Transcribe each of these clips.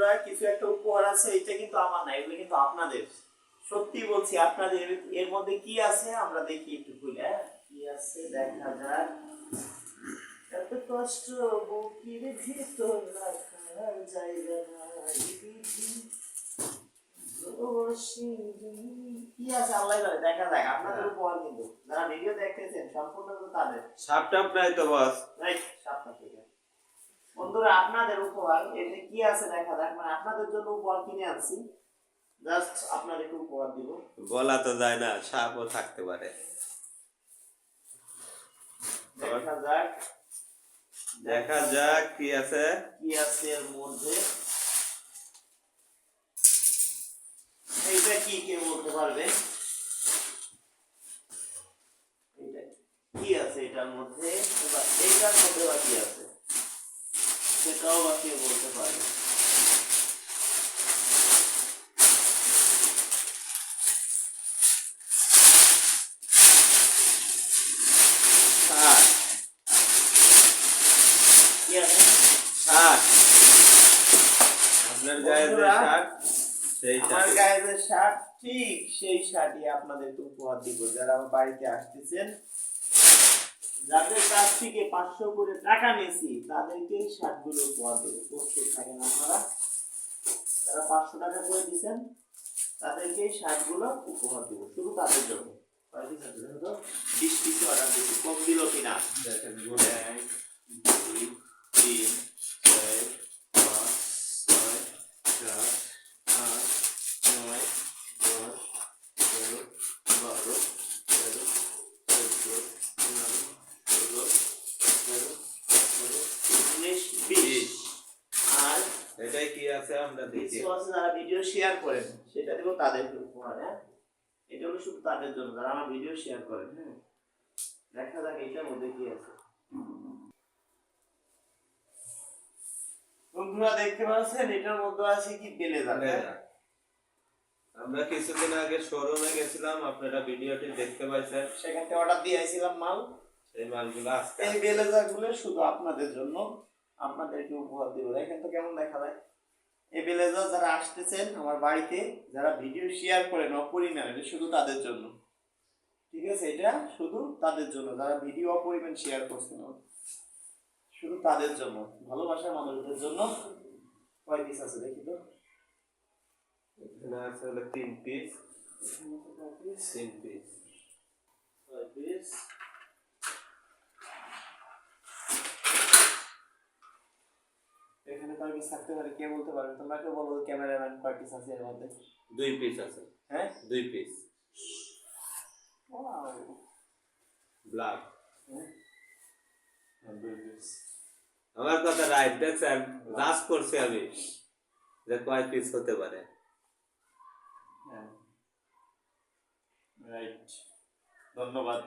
বন্ধুরা কিছু একটা উপহার আছে, এটা কিন্তু আমার না, এগুলো কিন্তু আপনাদের। সত্যি বলছি আপনাদের। এর মধ্যে কি আছে আমরা দেখি একটু খুলে। কি আছে দেখা যাক। এত কষ্ট বুকের ভিতর রাখার জায়গা নাই বিধি। কি আছে আল্লাহ জানে, দেখা যাক। আপনাদের উপহার কিন্তু যারা ভিডিও দেখতেছেন সম্পূর্ণ কিন্তু তাদের। সাপটাপ নাই তো বস। রাইট, সাপটা ঠিক আছে। বন্ধুরা আপনাদের উপহার এতে কি আছে দেখা যাক। মানে আপনাদের জন্য উপহার কিনে আনছি, জাস্ট আপনাদেরকে উপহার দিব। বলা তো যায় না, সাপও থাকতে পারে। দেখা যাক, দেখা যাক কি আছে। কি আছে এর মধ্যে। এইটা কি কে বলতে পারবে? এইটা কি আছে এটার মধ্যে, বা এইটার মধ্যে বা কি আছে সেটাও বা কে বলতে পারবে? কি আছে? শার্ট। আপনার গায়ে যে শার্ট, সেই আমার শার্ট। গায়ে যে শার্ট, ঠিক সেই শার্টই আপনাদেরকে উপহার দিব। যারা আমার বাড়িতে আসতেছেন, যাদের কাছ থেকে 500 করে টাকা নিয়েছি, তাদেরকে শার্টগুলো উপহার দেবো। প্রস্তুত থাকেন আপনারা। যারা 500 টাকা করে দিচ্ছেন, তাদেরকে শার্টগুলো উপহার দেবো, শুধু তাদের জন্য। 20 পিস অর্ডার দিচ্ছি, কম দিল কিনা দেখেন 1 2 3 4 5 6 7 8 9 10 11 12 13 14 15 16 17 18 19 20। আর এটাই কি আছে আমরা দেখি। কিছু আছে যারা ভিডিও শেয়ার করেন, সেটা দেবো তাদেরকে উপহার। হ্যাঁ, এটা হলো শুধু তাদের জন্য যারা আমার ভিডিও শেয়ার করেন। হ্যাঁ, দেখা যাক এটার মধ্যে কি আছে। বন্ধুরা দেখতে পাচ্ছেন এটার মধ্যে আছে কি ব্লেজার। আমরা কিছুদিন আগে শোরুমে গেছিলাম, আপনারা ভিডিওটি দেখতে পাইছেন। সেখান থেকে অর্ডার দিয়ে আইছিলাম মাল। সেই মালগুলো আজকে এই ব্লেজার গুলো শুধু আপনাদের জন্য, আপনাদেরকে উপহার দেব। দেখেন তো কেমন দেখা যায়। এই ব্লেজার যারা আসতেছেন আমার বাড়িতে, যারা ভিডিও শেয়ার করেন অপরিমাণ, এটা শুধু তাদের জন্য। ঠিক আছে, এটা শুধু তাদের জন্য যারা ভিডিও অপরিমাণ শেয়ার করছেন, শুধু তাদের জন্য, ভালোবাসার মানুষদের জন্য। কয় পিস আছে দেখি তো। এখানে আছে হলো 3 পিস। 3 পিস। কয় পিস? এখানে কয় পিস থাকতে পারে কে বলতে পারবে? তোমরা কেউ বলো, ক্যামেরাম্যান, কয় পিস আছে এর মধ্যে? 2 পিস আছে। হ্যাঁ, 2 পিস। Wow, black. হ্যাঁ 2 পিস। আমার কথা রাইট, দেখছেন? জাজ করছি আমি যে কয় পিস হতে পারে। হ্যাঁ, রাইট। ধন্যবাদ।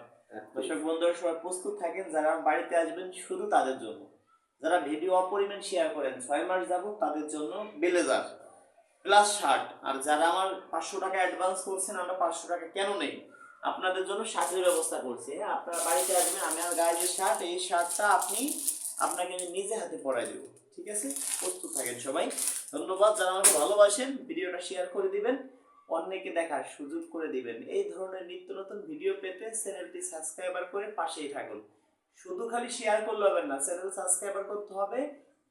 দর্শক বন্ধুরা সবাই প্রস্তুত থাকেন, যারা বাড়িতে আসবেন শুধু তাদের জন্য। যারা ভিডিও অপরিমাণ শেয়ার করেন 6 মাস যাবত, তাদের জন্য ব্লেজার প্লাস শার্ট। আর যারা আমার 500 টাকা অ্যাডভান্স করছেন, আমরা 500 টাকা কেন নেই, আপনাদের জন্য শার্টের ব্যবস্থা করছি। হ্যাঁ, আপনারা বাড়িতে আসবেন, আমি আর গায়ে যে শার্ট, এই শার্টটা আপনাকে আমি নিজে হাতে পরাই দেবো। ঠিক আছে, প্রস্তুত থাকেন সবাই। ধন্যবাদ। যারা আমাকে ভালোবাসেন, ভিডিওটা শেয়ার করে দিবেন, অন্যকে দেখার সুযোগ করে দিবেন। এই ধরনের নিত্য নতুন ভিডিও পেতে চ্যানেলটি সাবস্ক্রাইবার করে পাশেই থাকুন। শুধু খালি শেয়ার করলে হবে না, চ্যানেল সাবস্ক্রাইবার করতে হবে,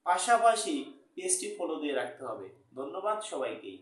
পাশাপাশি পেজটি ফলো দিয়ে রাখতে হবে। ধন্যবাদ সবাইকেই।